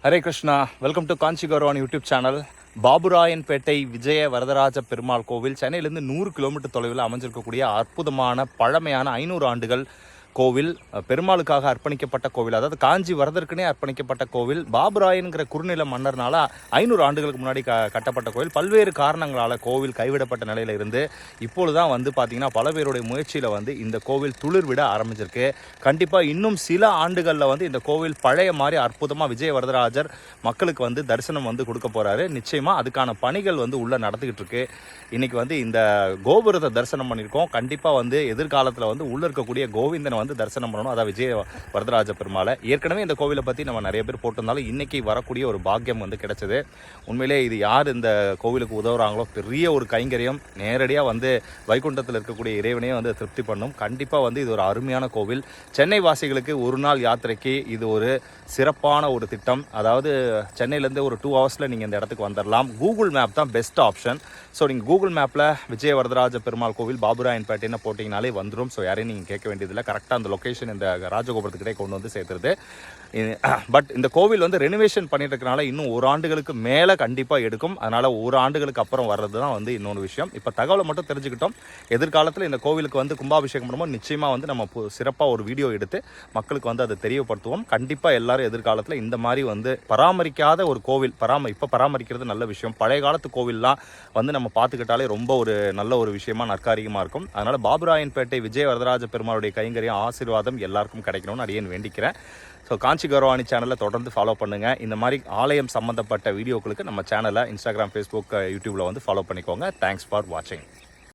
Hare Krishna, welcome to Kanchi Gauravan YouTube channel. Baburayanpettai Vijaya Varadaraja Perumal கோவில் சென்னையிலேருந்து 100 kilometre தொலைவில் அமைஞ்சிருக்கக்கூடிய அற்புதமான பழமையான 500 ஆண்டுகள் கோவில். பெருமாளுக்காக அர்ப்பணிக்கப்பட்ட கோவில், அதாவது காஞ்சி வரதற்குனே அர்ப்பணிக்கப்பட்ட கோவில். பாபுராயன்கிற குறுநில மன்னர்னால 500 ஆண்டுகளுக்கு முன்னாடி கட்டப்பட்ட கோவில். பல்வேறு காரணங்களால் கோவில் கைவிடப்பட்ட நிலையில் இருந்து இப்பொழுதுதான் பார்த்தீங்கன்னா பல பேருடைய முயற்சியில் இந்த கோவில் துளிர் விட ஆரம்பிச்சிருக்கு. கண்டிப்பாக இன்னும் சில ஆண்டுகளில் இந்த கோவில் பழைய மாதிரி அற்புதமாக விஜய வரதராஜர் மக்களுக்கு தரிசனம் கொடுக்க போகிறாரு. நிச்சயமாக அதுக்கான பணிகள் உள்ளே நடந்துக்கிட்டு இருக்கு. இன்றைக்கி இந்த கோபுரத்தை தரிசனம் பண்ணியிருக்கோம். கண்டிப்பாக எதிர்காலத்தில் உள்ளே இருக்கக்கூடிய கோவிந்தனை தரிசனம் பண்ணணும், அதாவது விஜய வரதராஜ பெருமாளை. ஏற்கனவே இந்த கோவிலை பற்றி நம்ம நிறைய பேர் போட்டிருந்தாலும் இன்னைக்கு வரக்கூடிய ஒரு பாக்கியம் கிடைச்சது. உண்மையிலே இது யார் இந்த கோவிலுக்கு உதவுறாங்களோ பெரிய ஒரு கைங்கரியம். நேரடியாக வைகுண்டத்தில் இருக்கக்கூடிய இறைவனையே திருப்தி பண்ணும். கண்டிப்பாக இது ஒரு அருமையான கோவில். சென்னை வாசிகளுக்கு ஒரு நாள் யாத்திரைக்கு இது ஒரு சிறப்பான ஒரு திட்டம். அதாவது சென்னையிலேருந்து ஒரு 2 ஹவர்ஸில் நீங்கள் இந்த இடத்துக்கு வந்துடலாம். கூகுள் மேப் தான் பெஸ்ட் ஆப்ஷன். ஸோ நீங்கள் கூகுள் மேப்பில் விஜய வரதராஜ பெருமாள் கோவில் பாபுராயன்பேட்டைன்னு போட்டிங்கனாலே வந்துடும். ஸோ யாரையும் நீங்கள் கேட்க வேண்டியதில்லை. கரெக்டாக அந்த லொக்கேஷன் இந்த ராஜகோபுரத்துக்கிட்டே கொண்டு சேர்த்துருது. பட் இந்த கோவில் ரெனோவேஷன் பண்ணிட்டு இருக்கனால இன்னும் 1 ஆண்டுகளுக்கு மேலே கண்டிப்பாக எடுக்கும். அதனால் 1 ஆண்டுகளுக்கு அப்புறம் வர்றது தான் இன்னொரு விஷயம். இப்போ தகவலை மட்டும் தெரிஞ்சுக்கிட்டோம். எதிர்காலத்தில் இந்த கோவிலுக்கு கும்பாபிஷேகம் பண்ணும்போது நிச்சயமாக நம்ம சிறப்பாக ஒரு வீடியோ எடுத்து மக்களுக்கு அதை தெரியப்படுத்துவோம். கண்டிப்பாக எல்லாரும் எதிர்காலத்தில் இந்த மாதிரி பராமரிக்காத ஒரு கோவில் இப்போ பராமரிக்கிறது நல்ல விஷயம். பழைய காலத்து கோவில்லாம் நம்ம பார்த்துக்கிட்டாலே ரொம்ப ஒரு நல்ல ஒரு விஷயமா நற்காரியமாக இருக்கும். அதனால் பாபுராயன்பேட்டை விஜய வரதராஜ பெருமாளுடைய கைங்கரியம் ஆசீர்வாதம் எல்லாருக்கும் கிடைக்கணும்னு அடியேன் வேண்டிக்கிறேன். ஸோ காஞ்சி கௌரவாணி சேனலை தொடர்ந்து ஃபாலோ பண்ணுங்கள். இந்த மாதிரி ஆலயம் சம்மந்தப்பட்ட வீடியோக்களுக்கு நம்ம சேனலை இன்ஸ்டாகிராம், ஃபேஸ்புக், யூடியூப்பில் ஃபாலோ பண்ணிக்கோங்க. தேங்க்ஸ் ஃபார் வாட்சிங்.